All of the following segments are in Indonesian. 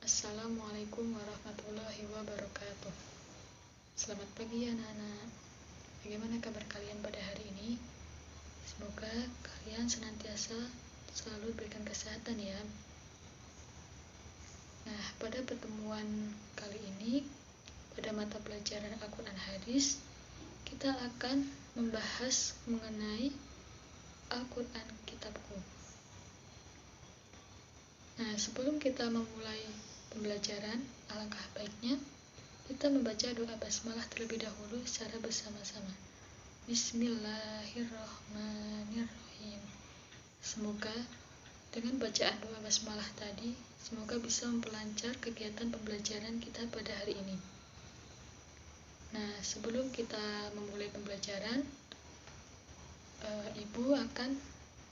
Assalamualaikum warahmatullahi wabarakatuh. Selamat pagi anak-anak. Bagaimana kabar kalian pada hari ini? Semoga kalian senantiasa selalu diberikan kesehatan ya. Nah, pada pertemuan kali ini, pada mata pelajaran Al-Quran Hadis, kita akan membahas mengenai Al-Quran Kitabku. Nah, sebelum kita memulai pembelajaran, alangkah baiknya kita membaca doa basmalah terlebih dahulu secara bersama-sama. Bismillahirrahmanirrahim. Semoga dengan bacaan doa basmalah tadi, semoga bisa memperlancar kegiatan pembelajaran kita pada hari ini. Nah, sebelum kita memulai pembelajaran, Ibu akan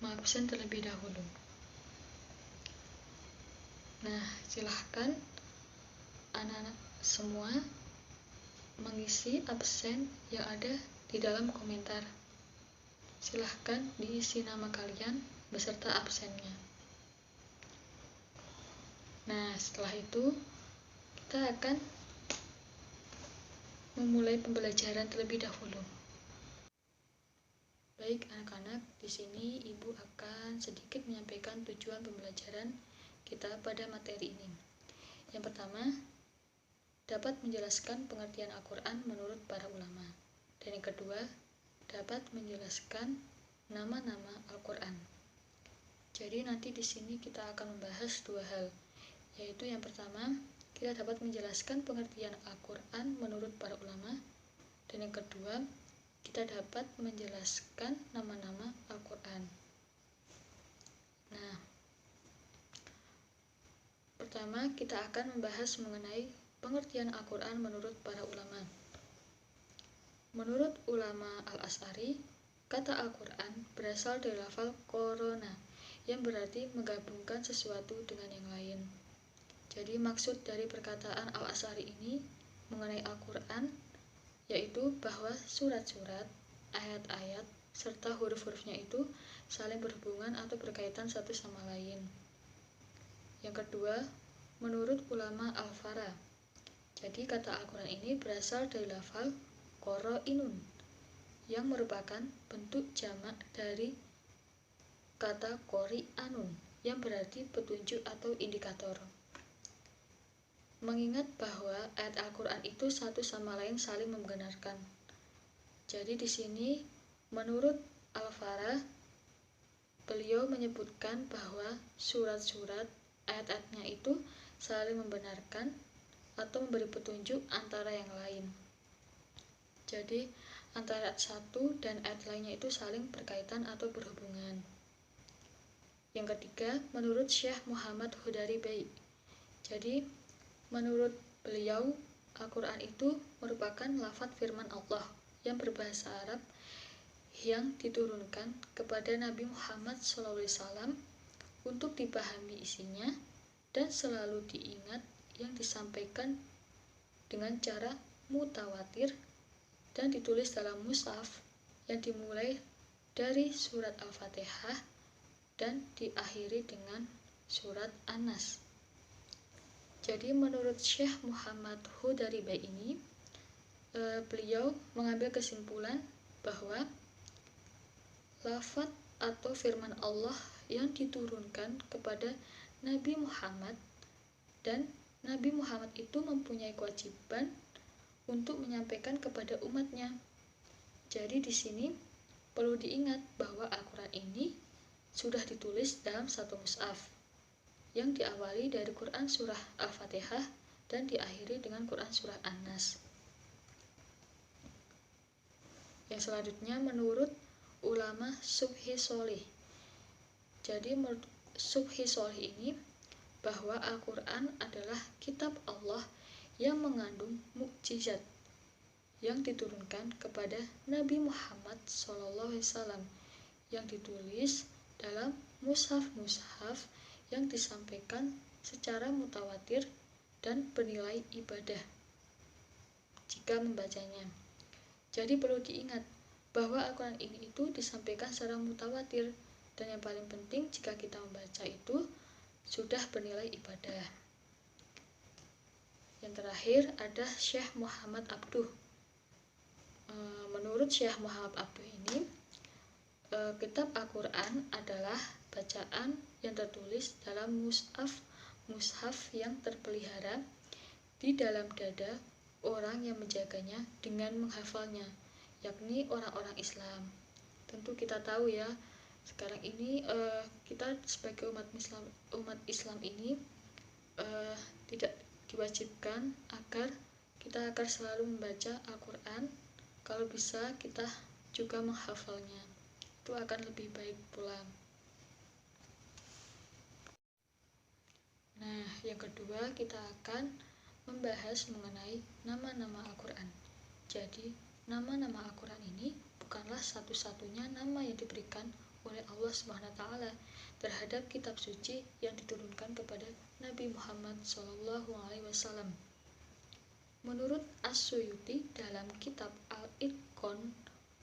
mengabsen terlebih dahulu. Nah, silahkan anak-anak semua mengisi absen yang ada di dalam komentar. Silahkan diisi nama kalian beserta absennya. Nah, setelah itu kita akan memulai pembelajaran terlebih dahulu. Baik anak-anak, di sini Ibu akan sedikit menyampaikan tujuan pembelajaran kita pada materi ini. Yang pertama, dapat menjelaskan pengertian Al-Quran menurut para ulama. Dan yang kedua, dapat menjelaskan nama-nama Al-Quran. Jadi nanti di sini kita akan membahas dua hal, yaitu yang pertama, kita dapat menjelaskan pengertian Al-Quran menurut para ulama, dan yang kedua, kita dapat menjelaskan nama-nama Al-Quran. Nah, pertama kita akan membahas mengenai pengertian Al-Quran menurut para ulama. Menurut ulama Al-Asy'ari, kata Al-Quran berasal dari lafal korona, yang berarti menggabungkan sesuatu dengan yang lain. Jadi maksud dari perkataan Al-Asy'ari ini mengenai Al-Quran yaitu bahwa surat-surat, ayat-ayat, serta huruf-hurufnya itu saling berhubungan atau berkaitan satu sama lain. Yang kedua, menurut ulama Al-Fara, jadi kata Al-Quran ini berasal dari lafal qoro'inun, yang merupakan bentuk jamak dari kata qori'anun, yang berarti petunjuk atau indikator. Mengingat bahwa ayat Al-Quran itu satu sama lain saling membenarkan. Jadi di sini menurut Al-Fara, beliau menyebutkan bahwa surat-surat ayat-ayatnya itu saling membenarkan atau memberi petunjuk antara yang lain. Jadi antara ayat satu dan ayat lainnya itu saling berkaitan atau berhubungan. Yang ketiga, menurut Syekh Muhammad Hudari Bai, jadi menurut beliau Al-Quran itu merupakan lafaz firman Allah yang berbahasa Arab yang diturunkan kepada Nabi Muhammad SAW untuk dipahami isinya dan selalu diingat, yang disampaikan dengan cara mutawatir dan ditulis dalam mushaf yang dimulai dari surat Al-Fatihah dan diakhiri dengan surat An-Nas. Jadi menurut Syekh Muhammad Hudari Bai ini, beliau mengambil kesimpulan bahwa lafaz atau firman Allah yang diturunkan kepada Nabi Muhammad, dan Nabi Muhammad itu mempunyai kewajiban untuk menyampaikan kepada umatnya. Jadi di sini perlu diingat bahwa Al-Quran ini sudah ditulis dalam satu mushaf yang diawali dari Quran surah Al-Fatihah dan diakhiri dengan Quran surah An-Nas. Yang selanjutnya menurut ulama Subhi Sholih. Jadi menurut Subhi Sholih ini bahwa Al-Quran adalah kitab Allah yang mengandung mukjizat yang diturunkan kepada Nabi Muhammad SAW, yang ditulis dalam mushaf-mushaf yang disampaikan secara mutawatir dan bernilai ibadah jika membacanya. Jadi perlu diingat bahwa Al-Quran ini itu disampaikan secara mutawatir, dan yang paling penting jika kita membaca itu sudah bernilai ibadah. Yang terakhir ada Syekh Muhammad Abduh. Menurut Syekh Muhammad Abduh ini, kitab Al-Quran adalah bacaan yang tertulis dalam mushaf yang terpelihara di dalam dada orang yang menjaganya dengan menghafalnya, yakni orang-orang Islam. Tentu kita tahu ya, sekarang ini kita sebagai umat Islam ini tidak diwajibkan agar selalu membaca Al-Quran. Kalau bisa kita juga menghafalnya, itu akan lebih baik pula. Nah, yang kedua kita akan membahas mengenai nama-nama Al-Quran. Jadi, nama-nama Al-Quran ini bukanlah satu-satunya nama yang diberikan oleh Allah SWT terhadap kitab suci yang diturunkan kepada Nabi Muhammad SAW. Menurut As-Suyuti dalam kitab Al-Itqan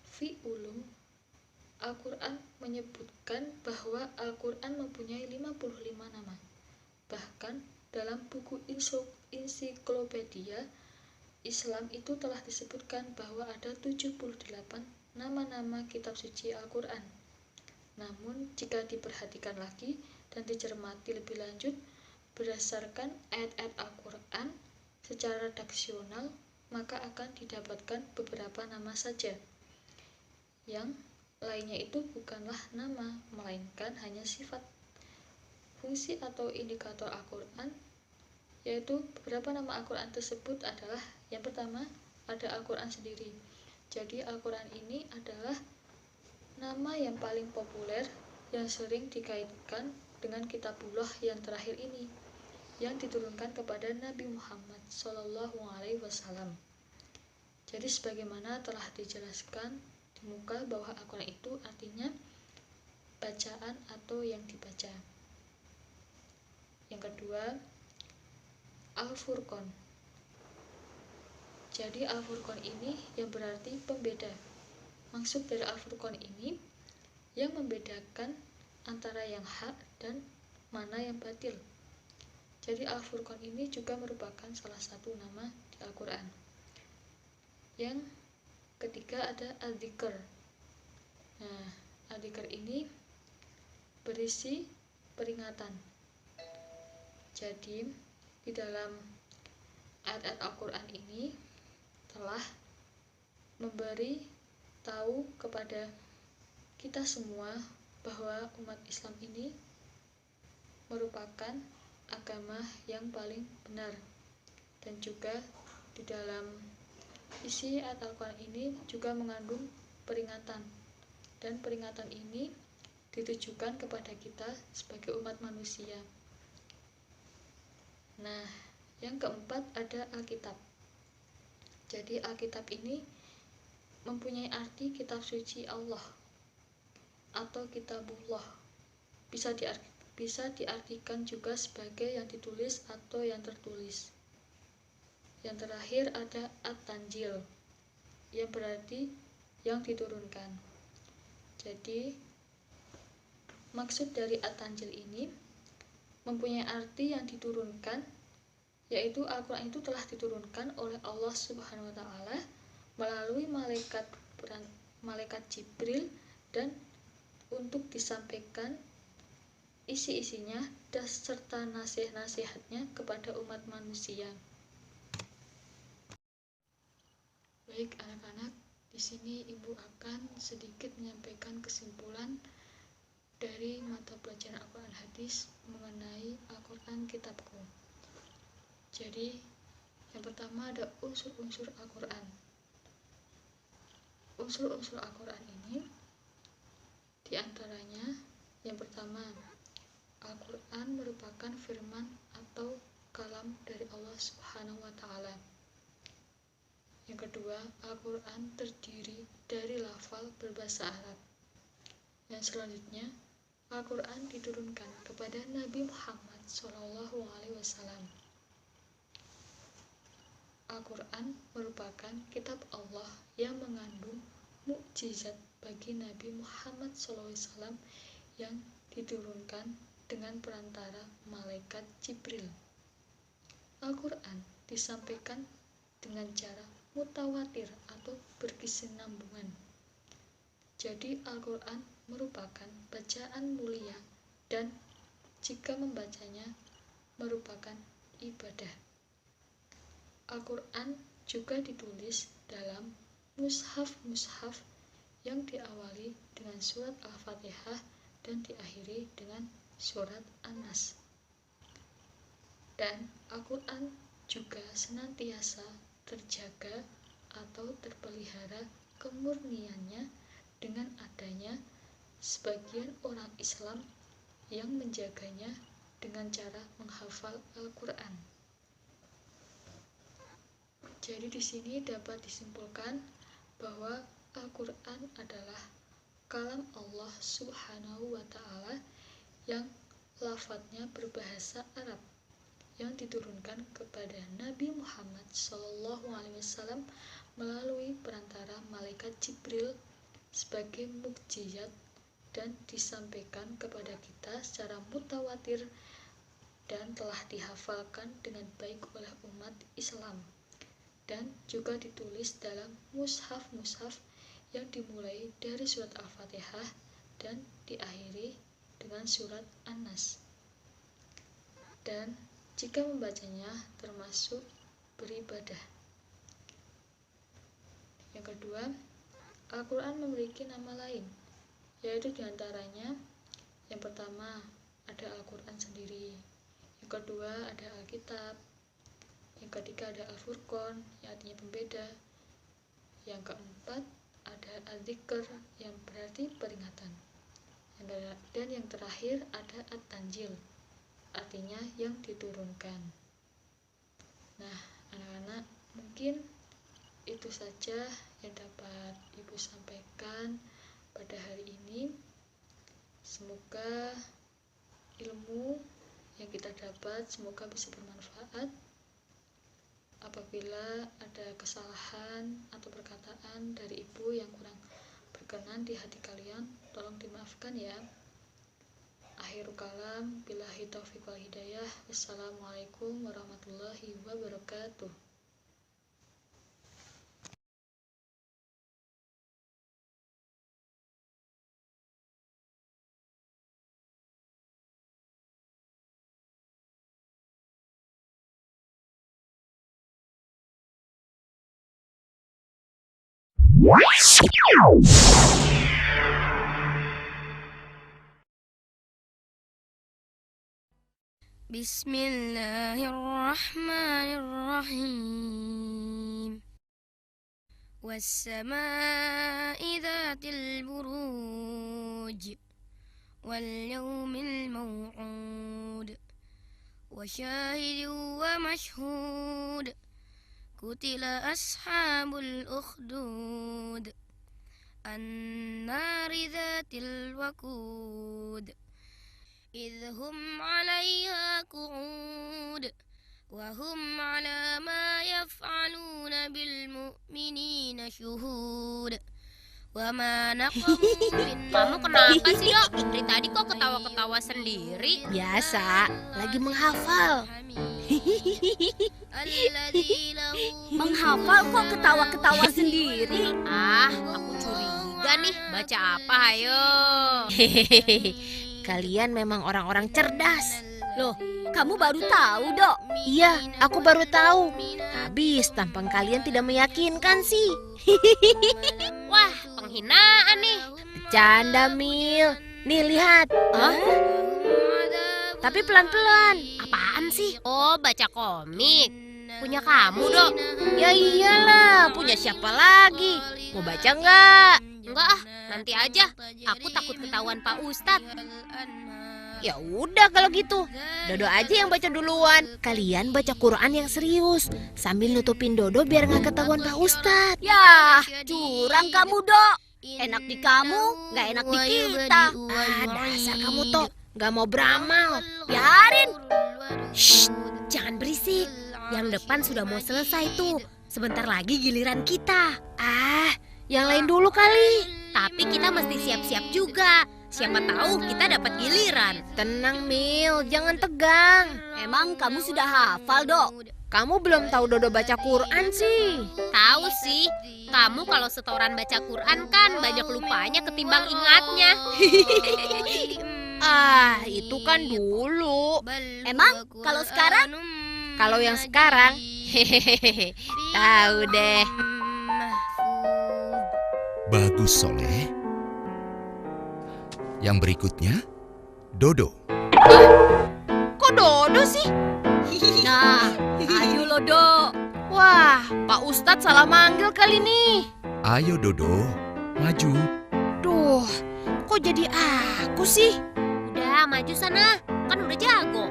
fi Ulum Al-Quran menyebutkan bahwa Al-Quran mempunyai 55 nama. Bahkan dalam buku ensiklopedia Islam itu telah disebutkan bahwa ada 78 nama-nama kitab suci Al-Quran. Namun jika diperhatikan lagi dan dicermati lebih lanjut berdasarkan ayat-ayat Al-Quran secara redaksional, maka akan didapatkan beberapa nama saja. Yang lainnya itu bukanlah nama, melainkan hanya sifat. Fungsi atau indikator Al-Quran, yaitu beberapa nama Al-Quran tersebut adalah, yang pertama ada Al-Quran sendiri. Jadi Al-Quran ini adalah nama yang paling populer yang sering dikaitkan dengan kitabullah yang terakhir ini, yang diturunkan kepada Nabi Muhammad SAW. Jadi sebagaimana telah dijelaskan di muka bahwa Al-Quran itu artinya bacaan atau yang dibaca. Yang kedua, Al-Furqan. Jadi Al-Furqan ini yang berarti pembeda. Maksud dari Al-Furqan ini yang membedakan antara yang hak dan mana yang batil. Jadi Al-Furqan ini juga merupakan salah satu nama di Al-Quran. Yang ketiga ada Al-Dzikr. Nah, Al-Dzikr ini berisi peringatan. Jadi di dalam ayat-ayat Al-Quran ini telah memberi tahu kepada kita semua bahwa umat Islam ini merupakan agama yang paling benar, dan juga di dalam isi ayat Al-Quran ini juga mengandung peringatan, dan peringatan ini ditujukan kepada kita sebagai umat manusia. Nah, yang keempat ada Alkitab. Jadi Alkitab ini mempunyai arti kitab suci Allah atau kitabullah. Bisa diartikan juga sebagai yang ditulis atau yang tertulis. Yang terakhir ada At-Tanjil, yang berarti yang diturunkan. Jadi maksud dari At-Tanjil ini mempunyai arti yang diturunkan, yaitu Al-Quran itu telah diturunkan oleh Allah Subhanahu wa Ta'ala melalui malaikat Jibril, dan untuk disampaikan isi-isinya dan serta nasihat-nasihatnya kepada umat manusia. Baik anak-anak, di sini Ibu akan sedikit menyampaikan kesimpulan dari mata pelajaran Al-Quran Hadis mengenai Al-Quran Kitabku. Jadi, yang pertama ada unsur-unsur Al-Quran. Unsur-unsur Al-Quran ini diantaranya yang pertama, Al-Quran merupakan firman atau kalam dari Allah Subhanahu wa Ta'ala. Yang kedua, Al-Quran terdiri dari lafal berbahasa Arab. Yang selanjutnya, Al-Quran diturunkan kepada Nabi Muhammad SAW. Al-Quran merupakan kitab Allah yang mengandung mukjizat bagi Nabi Muhammad SAW yang diturunkan dengan perantara malaikat Jibril. Al-Quran disampaikan dengan cara mutawatir atau berkesinambungan. Jadi Al-Quran merupakan bacaan mulia dan jika membacanya merupakan ibadah. Al-Quran juga ditulis dalam mushaf-mushaf yang diawali dengan surat Al-Fatihah dan diakhiri dengan surat An-Nas. Dan Al-Quran juga senantiasa terjaga atau terpelihara kemurniannya dengan adanya sebagian orang Islam yang menjaganya dengan cara menghafal Al-Quran. Jadi di sini dapat disimpulkan bahwa Al-Quran adalah kalam Allah Subhanahu wa Ta'ala yang lafadznya berbahasa Arab yang diturunkan kepada Nabi Muhammad SAW melalui perantara malaikat Jibril sebagai mukjizat dan disampaikan kepada kita secara mutawatir dan telah dihafalkan dengan baik oleh umat Islam dan juga ditulis dalam mushaf-mushaf yang dimulai dari surat Al-Fatihah dan diakhiri dengan surat An-Nas. Dan jika membacanya termasuk beribadah. Yang kedua, Al-Quran memiliki nama lain, yaitu diantaranya yang pertama ada Al-Quran sendiri, yang kedua ada Alkitab, yang ketiga ada Al-Furqan yang artinya pembeda, yang keempat ada Al-Dzikr yang berarti peringatan, dan yang terakhir ada At-Tanjil artinya yang diturunkan. Nah, anak-anak, mungkin itu saja yang dapat Ibu sampaikan pada hari ini. Semoga ilmu yang kita dapat semoga bisa bermanfaat. Apabila ada kesalahan atau perkataan dari Ibu yang kurang berkenan di hati kalian, tolong dimaafkan ya. Akhirul kalam, billahi taufiq wal hidayah. Wassalamualaikum warahmatullahi wabarakatuh. Bismillahirrahmanirrahim. Wassama'i dhatil buruj wal yawmil maw'ud wa syahidin wa mashhud. Qutila ashabul ukhdud an-nari dhatil waqud idhum 'alayha qu'ud wa hum 'ala ma yaf'aluna bil mu'minina syuhud wa ma naqamu min. Kamu kenapa sih, Dok? Dari tadi kok ketawa-ketawa sendiri? Biasa, lagi menghafal. Menghafal kok ketawa-ketawa sendiri? Ah, aku curiga nih. Baca apa, ayo? Kalian memang orang-orang cerdas. Loh, kamu baru tahu, Dok? Iya, aku baru tahu. Habis tampang kalian tidak meyakinkan sih. Wah, penghinaan nih. Bercanda, Mil. Nih, lihat. Tapi pelan-pelan. Apaan sih? Oh, baca komik. Punya kamu, Dok? Ya iyalah, punya siapa lagi? Mau baca nggak? Enggak ah, nanti aja. Aku takut ketahuan Pak Ustadz. Ya udah kalau gitu, Dodo aja yang baca duluan. Kalian baca Quran yang serius sambil nutupin Dodo biar nggak ketahuan Pak Ustadz. Yah, curang kamu, Dok. Enak di kamu, nggak enak di kita. Dasar kamu toh nggak mau beramal. Biarin. Shh, jangan berisik. Yang depan sudah mau selesai tuh. Sebentar lagi giliran kita. Yang lain dulu kali. Tapi kita mesti siap-siap juga. Siapa tahu kita dapat giliran. Tenang Mil, jangan tegang. Emang kamu sudah hafal, Dok? Kamu belum tahu Dodo baca Quran sih. Tahu sih, kamu kalau setoran baca Quran kan banyak lupanya ketimbang ingatnya. Ah, itu kan dulu. Emang kalau sekarang? Kalau yang sekarang, hehehe, tahu deh. Bagus, Soleh. Yang berikutnya, Dodo. Kok Dodo sih? Nah, ayo lo, Dok. Wah, Pak Ustadz salah manggil kali nih. Ayo Dodo, maju. Duh, kok jadi aku sih? Udah, maju sana. Kan udah jago.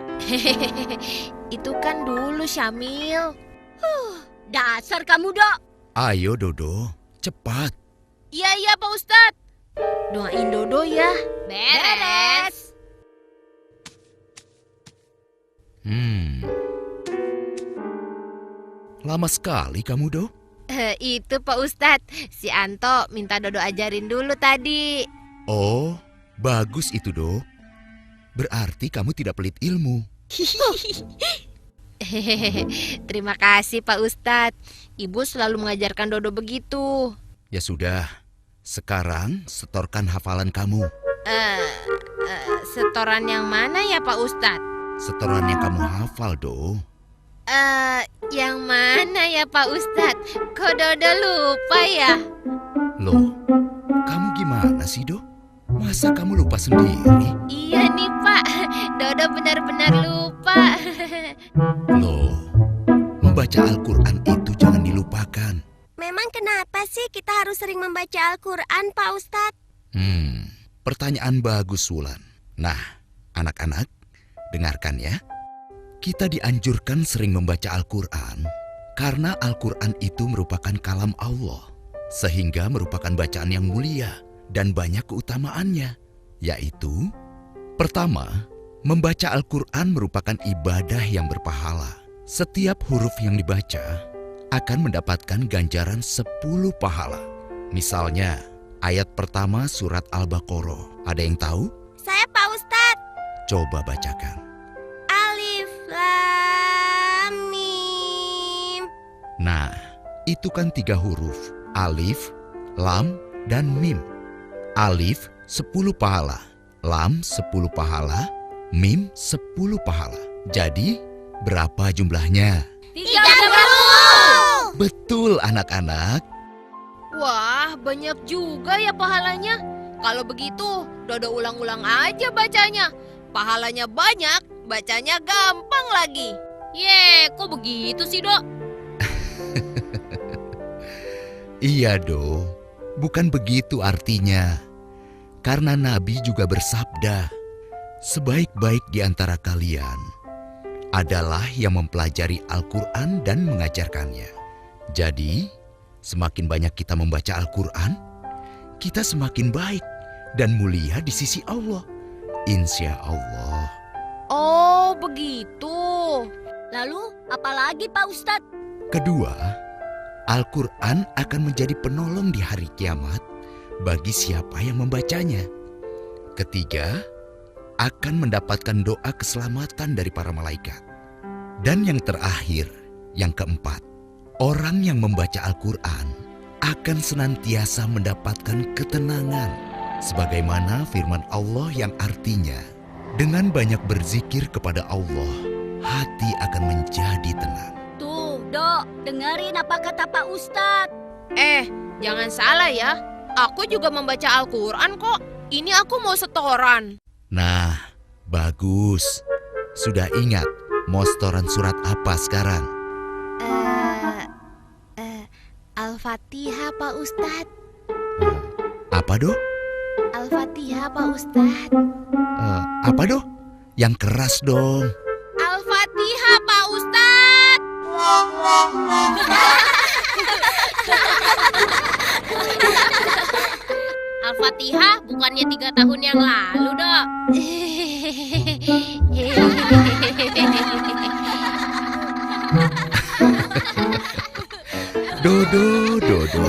Itu kan dulu Syamil. Dasar kamu, Dok. Ayo Dodo, cepat. Iya Pak Ustadz. Doain Dodo ya. Beres. Lama sekali kamu, Do. Itu Pak Ustadz, si Anto minta Dodo ajarin dulu tadi. Oh, bagus itu, Do. Berarti kamu tidak pelit ilmu. Terima kasih Pak Ustadz. Ibu selalu mengajarkan Dodo begitu. Ya sudah, sekarang setorkan hafalan kamu. Setoran yang mana ya Pak Ustadz? Setoran yang kamu hafal, Do. Yang mana ya Pak Ustadz? Kok Dodo lupa ya? Loh, kamu gimana sih, Do? Masa kamu lupa sendiri? Iya nih Pak, Dodo benar-benar lupa. Loh, membaca Al-Quran itu jangan dilupakan. Memang kenapa sih kita harus sering membaca Al-Quran, Pak Ustadz? Pertanyaan bagus, Wulan. Nah, anak-anak, dengarkan ya. Kita dianjurkan sering membaca Al-Quran karena Al-Quran itu merupakan kalam Allah, sehingga merupakan bacaan yang mulia dan banyak keutamaannya, yaitu pertama, membaca Al-Quran merupakan ibadah yang berpahala. Setiap huruf yang dibaca akan mendapatkan ganjaran 10 pahala. Misalnya, ayat pertama surat Al-Baqarah. Ada yang tahu? Saya Pak Ustadz. Coba bacakan. Alif Lam Mim. Nah, itu kan 3 huruf. Alif, Lam, dan Mim. Alif 10 pahala, Lam 10 pahala, Mim 10 pahala. Jadi, berapa jumlahnya? 30. Betul anak-anak. Wah, banyak juga ya pahalanya. Kalau begitu, Dodo ulang-ulang aja bacanya. Pahalanya banyak, bacanya gampang lagi. Ye, kok begitu sih, Dok? Iya, Do. Bukan begitu artinya. Karena Nabi juga bersabda, sebaik-baik di antara kalian adalah yang mempelajari Al-Quran dan mengajarkannya. Jadi, semakin banyak kita membaca Al-Quran, kita semakin baik dan mulia di sisi Allah. Insya Allah. Oh, begitu. Lalu, apalagi Pak Ustadz? Kedua, Al-Quran akan menjadi penolong di hari kiamat bagi siapa yang membacanya. Ketiga, akan mendapatkan doa keselamatan dari para malaikat. Dan yang terakhir, yang keempat, orang yang membaca Al-Quran akan senantiasa mendapatkan ketenangan. Sebagaimana firman Allah yang artinya, dengan banyak berzikir kepada Allah, hati akan menjadi tenang. Tuh, Dok, dengerin apa kata Pak Ustadz. Jangan salah ya. Aku juga membaca Al-Quran kok. Ini aku mau setoran. Nah, bagus. Sudah ingat mau setoran surat apa sekarang? Al-Fatihah, Pak Ustadz. Apa, Do? Al-Fatihah, Pak Ustadz. Apa, Do? Yang keras dong. Al-Fatihah, Pak Ustadz. Al-Fatihah bukannya 3 tahun yang lalu, Dok? Dodo, Dodo.